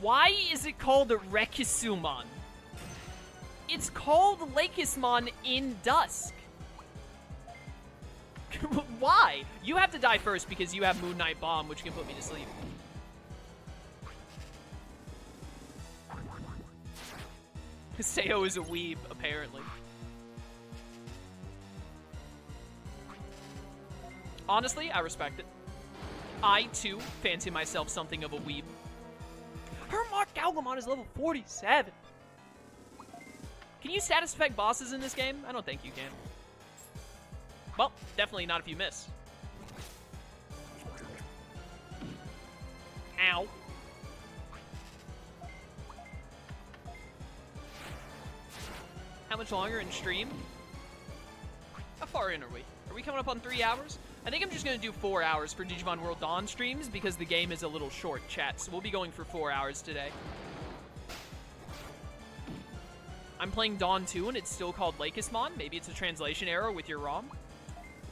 Why is it called Rekisumon? It's called Lakismon in Dusk. Why? You have to die first because you have Moon Knight Bomb, which can put me to sleep. Sayo is a weeb, apparently. Honestly, I respect it. I, too, fancy myself something of a weeb. Her Mark Galgamon is level 47. Can you status effect bosses in this game? I don't think you can. Well, definitely not if you miss. Ow. How much longer in stream? How far in are we? Are we coming up on 3 hours? I think I'm just going to do 4 hours for Digimon World Dawn streams because the game is a little short, chat. So we'll be going for 4 hours today. I'm playing Dawn 2 and it's still called Lakismon. Maybe it's a translation error with your ROM.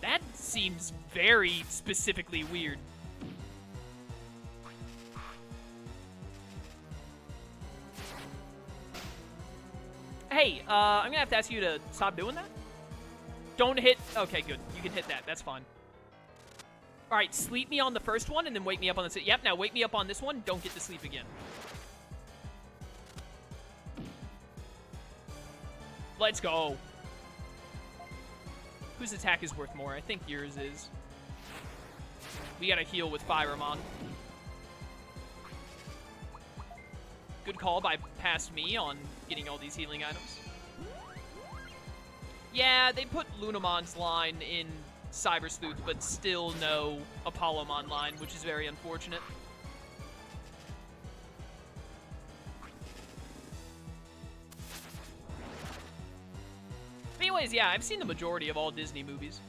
That seems very specifically weird. Hey, I'm gonna have to ask you to stop doing that. Don't hit... Okay, good. You can hit that. That's fine. Alright, sleep me on the first one and then wake me up on the... Yep, now wake me up on this one. Don't get to sleep again. Let's go. Whose attack is worth more? I think yours is. We gotta heal with Firemon. Good call by past me on getting all these healing items. Yeah, they put Lunamon's line in Cyber Sleuth, but still no Apollomon line, which is very unfortunate. Anyways, yeah, I've seen the majority of all Disney movies.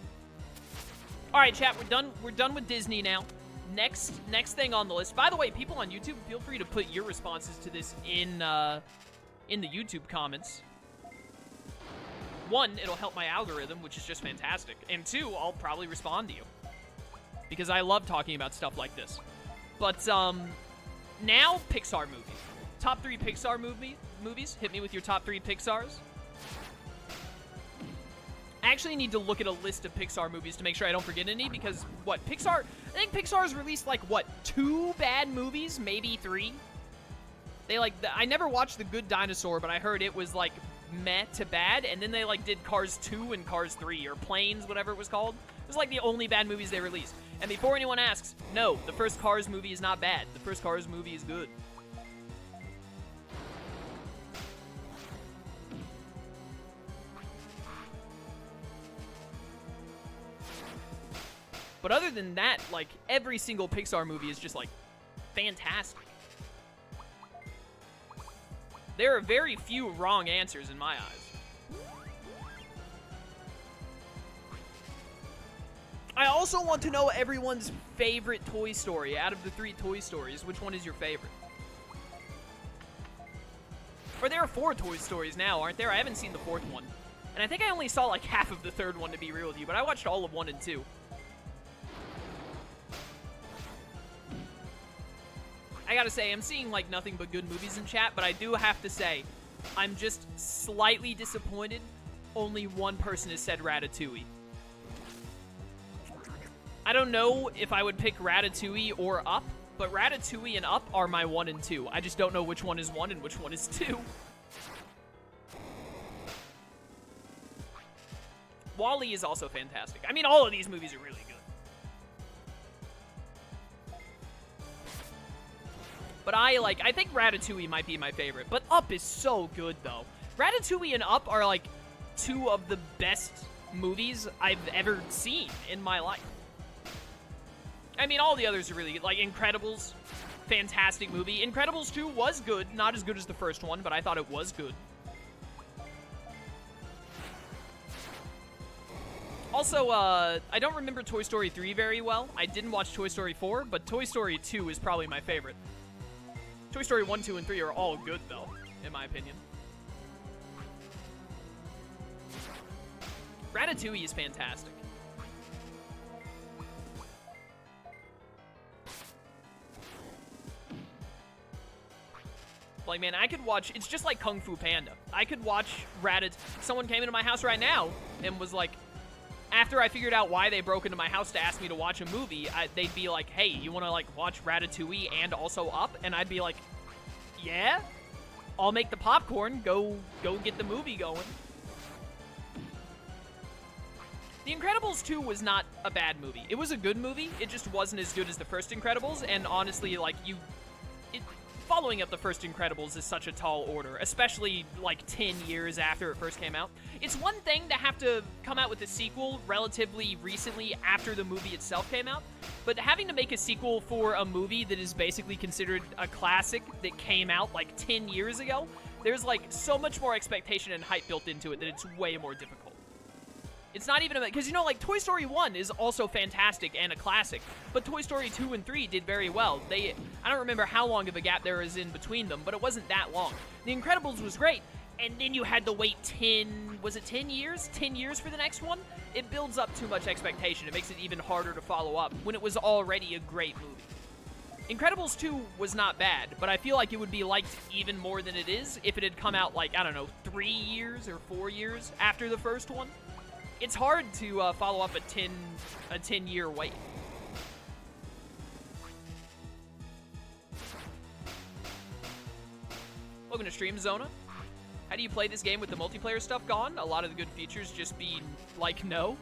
All right, chat, we're done with Disney now. Next thing on the list. By the way, people on YouTube, feel free to put your responses to this in the YouTube comments. One, it'll help my algorithm, which is just fantastic. And two, I'll probably respond to you because I love talking about stuff like this. But now Pixar movies. Top 3 Pixar movies. Hit me with your top 3 Pixars. I actually need to look at a list of Pixar movies to make sure I don't forget any because, what, Pixar... I think Pixar's released, like, what, 2 bad movies? Maybe 3? They, like... I never watched The Good Dinosaur, but I heard it was, like, meh to bad, and then they, like, did Cars 2 and Cars 3, or Planes, whatever it was called. It was, like, the only bad movies they released. And before anyone asks, no, the first Cars movie is not bad. The first Cars movie is good. But other than that, like, every single Pixar movie is just, like, fantastic. There are very few wrong answers in my eyes. I also want to know everyone's favorite Toy Story. Out of the 3 Toy Stories, which one is your favorite? Or there are 4 Toy Stories now, aren't there? I haven't seen the 4th one. And I think I only saw, like, half of the 3rd one, to be real with you. But I watched all of 1 and 2. I gotta say, I'm seeing, like, nothing but good movies in chat, but I do have to say, I'm just slightly disappointed only one person has said Ratatouille. I don't know if I would pick Ratatouille or Up, but Ratatouille and Up are my 1 and 2. I just don't know which one is 1 and which one is 2. WALL-E is also fantastic. I mean, all of these movies are really good. But I think Ratatouille might be my favorite. But Up is so good, though. Ratatouille and Up are, like, 2 of the best movies I've ever seen in my life. I mean, all the others are really good. Like, Incredibles, fantastic movie. Incredibles 2 was good. Not as good as the first one, but I thought it was good. Also, I don't remember Toy Story 3 very well. I didn't watch Toy Story 4, but Toy Story 2 is probably my favorite. Toy Story 1, 2, and 3 are all good, though, in my opinion. Ratatouille is fantastic. Like, man, I could watch, it's just like Kung Fu Panda. I could watch Ratatouille. Someone came into my house right now and was like, after I figured out why they broke into my house to ask me to watch a movie, they'd be like, hey, you want to, like, watch Ratatouille and also Up? And I'd be like, yeah? I'll make the popcorn, go get the movie going. The Incredibles 2 was not a bad movie. It was a good movie. It just wasn't as good as the first Incredibles, and honestly, like, following up the first Incredibles is such a tall order, especially, like, 10 years after it first came out. It's one thing to have to come out with a sequel relatively recently after the movie itself came out, but having to make a sequel for a movie that is basically considered a classic that came out, like, 10 years ago, there's, like, so much more expectation and hype built into it that it's way more difficult. It's not even, because, you know, like, Toy Story 1 is also fantastic and a classic, but Toy Story 2 and 3 did very well. I don't remember how long of a gap there was in between them, but it wasn't that long. The Incredibles was great, and then you had to wait 10 years? 10 years for the next one? It builds up too much expectation. It makes it even harder to follow up when it was already a great movie. Incredibles 2 was not bad, but I feel like it would be liked even more than it is if it had come out, like, I don't know, 3 years or 4 years after the first one. It's hard to follow up a 10-year wait. Welcome to Stream Zona. How do you play this game with the multiplayer stuff gone? A lot of the good features just be like no.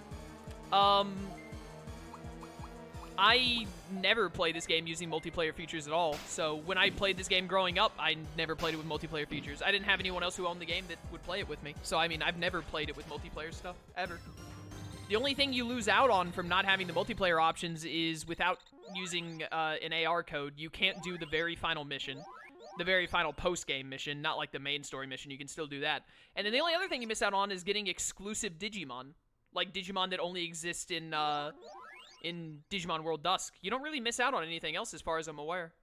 I never play this game using multiplayer features at all, so when I played this game growing up, I never played it with multiplayer features. I didn't have anyone else who owned the game that would play it with me, so I mean, I've never played it with multiplayer stuff, ever. The only thing you lose out on from not having the multiplayer options is without using an AR code, you can't do the very final mission, the very final post-game mission, not like the main story mission. You can still do that. And then the only other thing you miss out on is getting exclusive Digimon, like Digimon that only exist in Digimon World Dusk. You don't really miss out on anything else as far as I'm aware.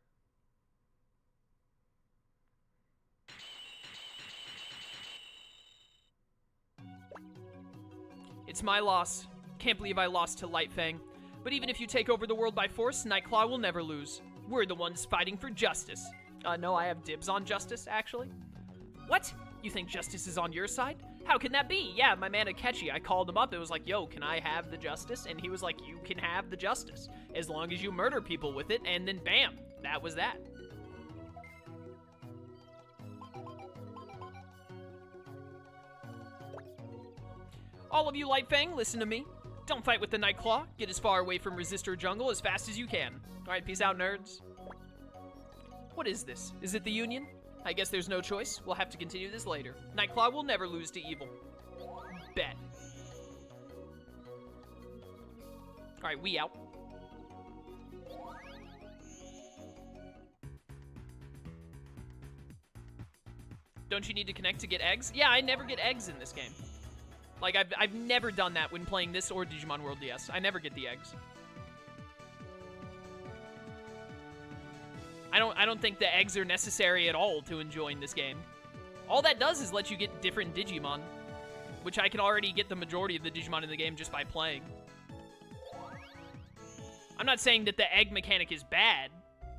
It's my loss. Can't believe I lost to Lightfang. But even if you take over the world by force, Nightclaw will never lose. We're the ones fighting for justice. No, I have dibs on justice, actually. What? You think justice is on your side? How can that be? Yeah, my man Akechi, I called him up. It was like, yo, can I have the justice? And he was like, you can have the justice, as long as you murder people with it, and then bam, that was that. All of you Lightfang, listen to me. Don't fight with the Nightclaw. Get as far away from Resistor Jungle as fast as you can. Alright, peace out, nerds. What is this? Is it the Union? I guess there's no choice. We'll have to continue this later. Nightclaw will never lose to evil. Bet. Alright, we out. Don't you need to connect to get eggs? Yeah, I never get eggs in this game. Like, I've never done that when playing this or Digimon World DS. I never get the eggs. I don't think the eggs are necessary at all to enjoying this game. All that does is let you get different Digimon, which I can already get the majority of the Digimon in the game just by playing. I'm not saying that the egg mechanic is bad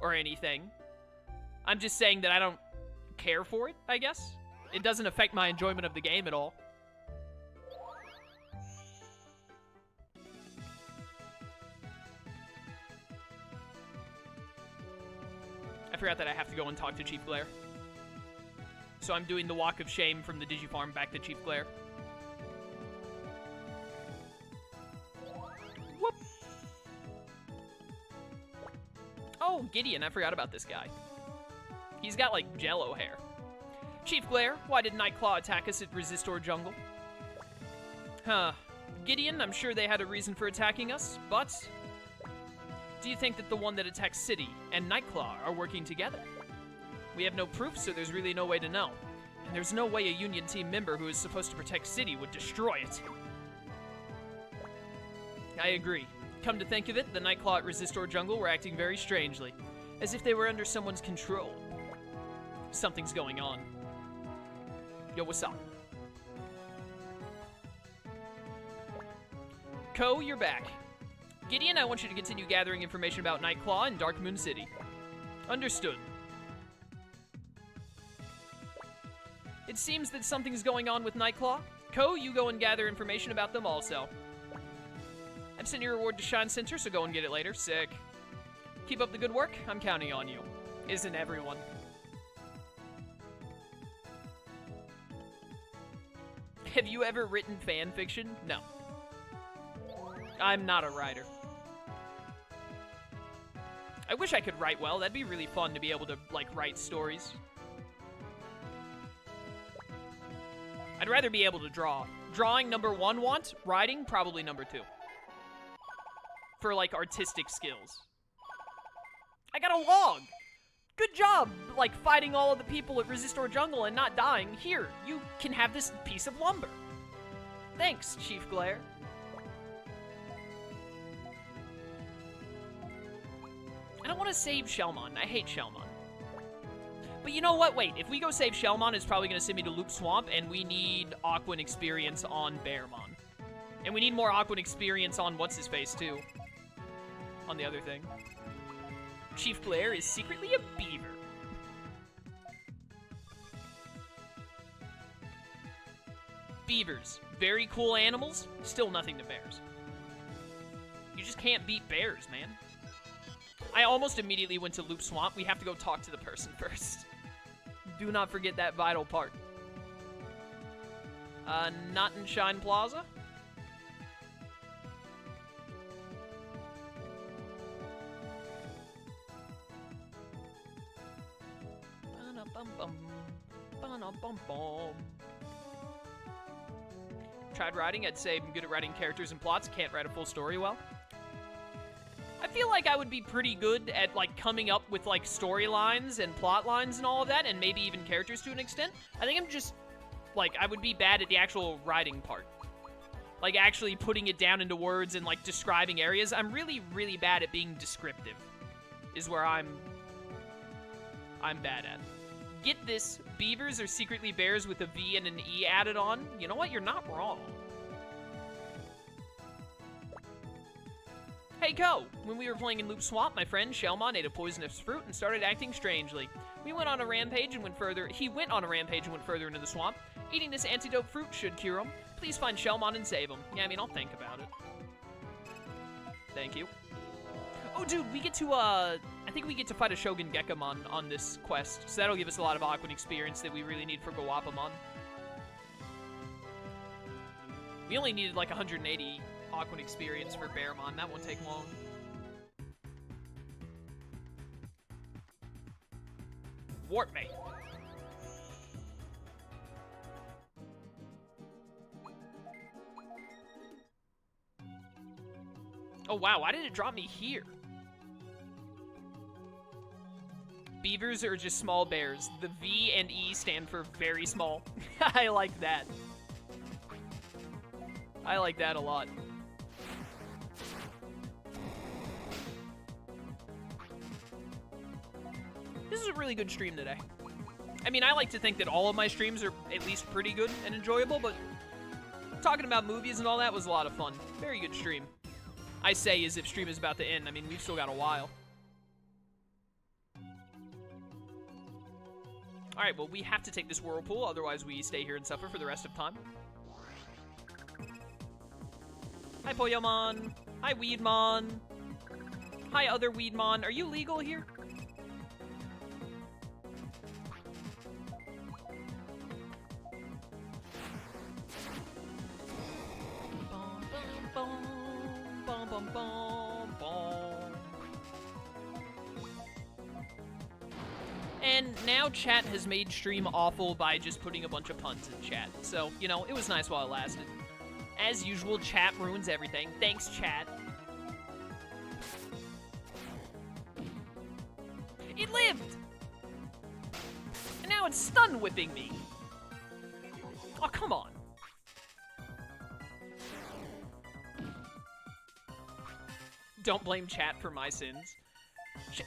or anything. I'm just saying that I don't care for it, I guess. It doesn't affect my enjoyment of the game at all. I forgot that I have to go and talk to Chief Glare. So I'm doing the walk of shame from the Digifarm back to Chief Glare. Whoop! Oh, Gideon, I forgot about this guy. He's got, like, jello hair. Chief Glare, why did Nightclaw attack us at Resistor Jungle? Huh. Gideon, I'm sure they had a reason for attacking us, but... do you think that the one that attacks City and Nightclaw are working together? We have no proof, so there's really no way to know. And there's no way a Union team member who is supposed to protect City would destroy it. I agree. Come to think of it, the Nightclaw at Resistor Jungle were acting very strangely, as if they were under someone's control. Something's going on. Yo, what's up? Ko, you're back. Gideon, I want you to continue gathering information about Nightclaw and Dark Moon City. Understood. It seems that something's going on with Nightclaw. Ko, you go and gather information about them also. I've sent your reward to Shine Center, so go and get it later. Sick. Keep up the good work. I'm counting on you. Isn't everyone? Have you ever written fan fiction? No. I'm not a writer. I wish I could write well. That'd be really fun to be able to, like, write stories. I'd rather be able to draw. Drawing, number 1 want. Writing, probably number 2. For, like, artistic skills. I got a log! Good job, like, fighting all of the people at Resistor Jungle and not dying. Here, you can have this piece of lumber. Thanks, Chief Glare. I don't want to save Shellmon. I hate Shellmon. But you know what? Wait, if we go save Shellmon, it's probably going to send me to Loop Swamp, and we need Aquan experience on Bearmon. And we need more Aquan experience on What's-His-Face, too. On the other thing. Chief Glare is secretly a beaver. Beavers. Very cool animals, still nothing to bears. You just can't beat bears, man. I almost immediately went to Loop Swamp. We have to go talk to the person first. Do not forget that vital part. Not in Shine Plaza? Tried writing, I'd say I'm good at writing characters and plots, can't write a full story well. I feel like I would be pretty good at, like, coming up with, like, storylines and plot lines and all of that, and maybe even characters to an extent. I think I'm just, like, I would be bad at the actual writing part. Like, actually putting it down into words and, like, describing areas. I'm really, really bad at being descriptive, is where I'm bad at. Get this, beavers are secretly bears with a V and an E added on. You know what? You're not wrong. Hey, Ko! When we were playing in Loop Swamp, my friend Shellmon ate a poisonous fruit and started acting strangely. He went on a rampage and went further into the swamp. Eating this antidote fruit should cure him. Please find Shellmon and save him. Yeah, I mean, I'll think about it. Thank you. Oh, dude, we get to, I think we get to fight a Shogun Gekamon on this quest, so that'll give us a lot of Aquan experience that we really need for Gawapamon. We only needed, like, 180 Aquan experience for Bearmon. That won't take long. Warp me. Oh, wow, why did it drop me here? Beavers are just small bears. The V and E stand for very small. I like that. I like that a lot. This is a really good stream today. I mean, I like to think that all of my streams are at least pretty good and enjoyable, but talking about movies and all that was a lot of fun. Very good stream. I say as if stream is about to end. I mean, we've still got a while. Alright, well, we have to take this whirlpool, otherwise we stay here and suffer for the rest of time. Hi, Poyomon. Hi, Weedmon. Hi, other Weedmon. Are you legal here? And now chat has made stream awful by just putting a bunch of puns in chat. So, you know, it was nice while it lasted. As usual, chat ruins everything. Thanks, chat. It lived! And now it's stun whipping me. Oh, come on. Don't blame chat for my sins.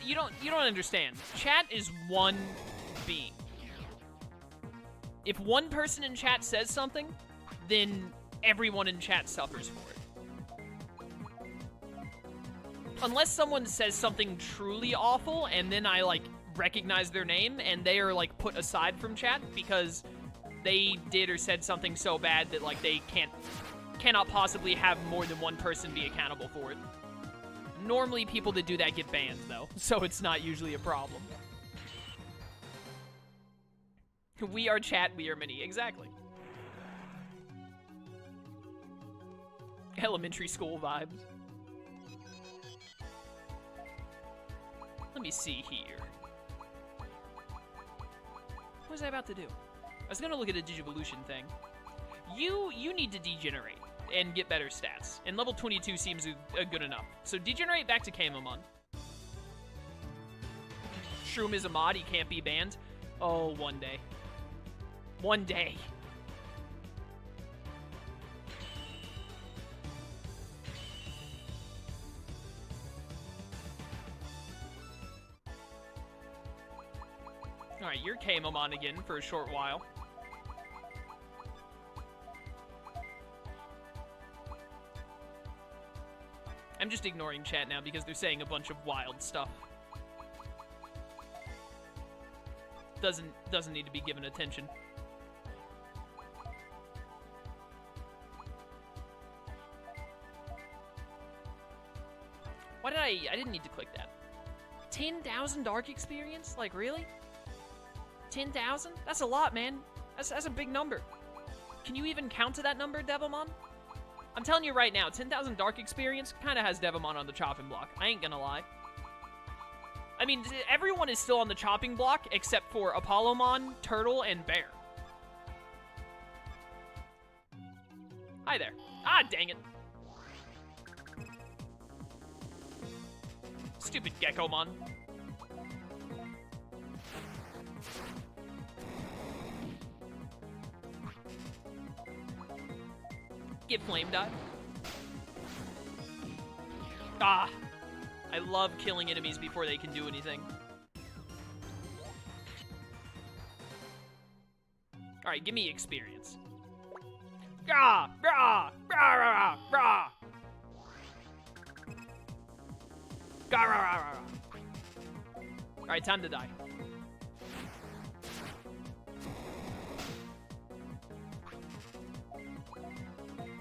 You don't understand. Chat is one being. If one person in chat says something, then everyone in chat suffers for it. Unless someone says something truly awful, and then I, like, recognize their name, and they are, like, put aside from chat, because they did or said something so bad that, like, they cannot possibly have more than one person be accountable for it. Normally, people that do that get banned, though, so it's not usually a problem. We are chat, we are mini. Exactly. Elementary school vibes. Let me see here. What was I about to do? I was gonna look at a Digivolution thing. You need to degenerate and get better stats. And level 22 seems good enough. So degenerate back to Kamomon. Shroom is a mod, he can't be banned. Oh, one day. One day. Alright, you're Kamomon again for a short while. I'm just ignoring chat now because they're saying a bunch of wild stuff. Doesn't need to be given attention. Why did I didn't need to click that. 10,000 dark experience? Like, really? 10,000? That's a lot, man. That's a big number. Can you even count to that number, Devilmon? I'm telling you right now, 10,000 dark experience kind of has Devimon on the chopping block. I ain't gonna lie. I mean, everyone is still on the chopping block except for Apollomon, Turtle, and Bear. Hi there. Ah, dang it. Stupid Geckomon. Get flame dive. Ah. I love killing enemies before they can do anything. Alright, give me experience. Rah! Rah! Rah! Rah! Rah! Rah! Rah! Rah! Rah! Alright, time to die.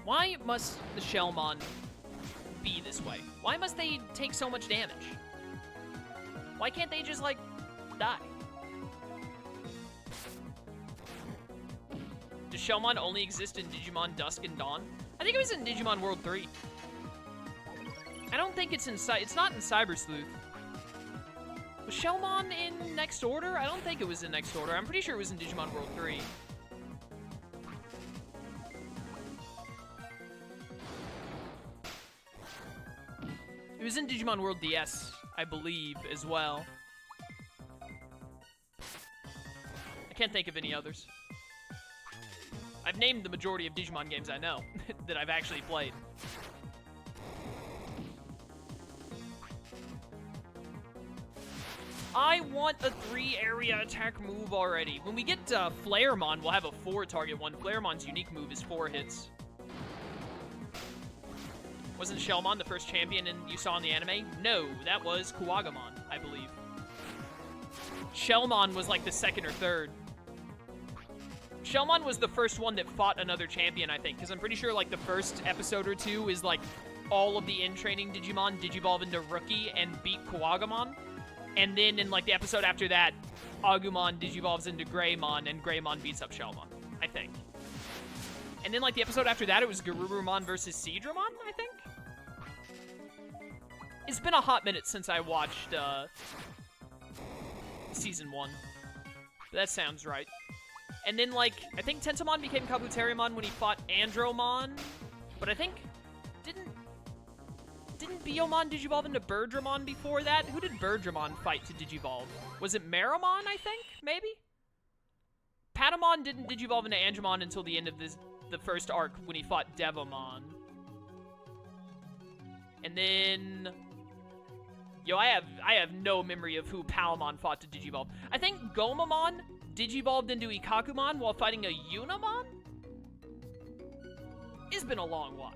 Why must the Shellmon be this way? Why must they take so much damage? Why can't they just, like, die? Does Shellmon only exist in Digimon Dusk and Dawn? I think it was in Digimon World 3. I don't think it's in it's not in Cyber Sleuth. Was Shellmon in Next Order? I don't think it was in Next Order. I'm pretty sure it was in Digimon World 3. It was in Digimon World DS, I believe, as well. I can't think of any others. I've named the majority of Digimon games I know that I've actually played. I want a 3-area attack move already. When we get Flaremon, we'll have a 4-target one. Flaremon's unique move is 4 hits. Wasn't Shellmon the first champion you saw in the anime? No, that was Kuwagamon, I believe. Shellmon was like the second or third. Shellmon was the first one that fought another champion, I think, because I'm pretty sure like the first episode or two is like all of the in-training Digimon digivolve into Rookie and beat Kuwagamon. And then in like the episode after that, Agumon digivolves into Greymon and Greymon beats up Shellmon, I think. And then like the episode after that, it was Garurumon versus Seadramon, I think? It's been a hot minute since I watched Season 1. But that sounds right. And then like, I think Tentomon became Kabuterimon when he fought Andromon. But I think, didn't Biomon digivolve into Birdramon before that? Who did Birdramon fight to digivolve? Was it Meramon, I think? Maybe? Patamon didn't digivolve into Andromon until the end of the first arc when he fought Devamon. And then... Yo, I have no memory of who Palmon fought to digivolve. I think Gomamon digivolved into Ikakumon while fighting a Unamon? It's been a long while.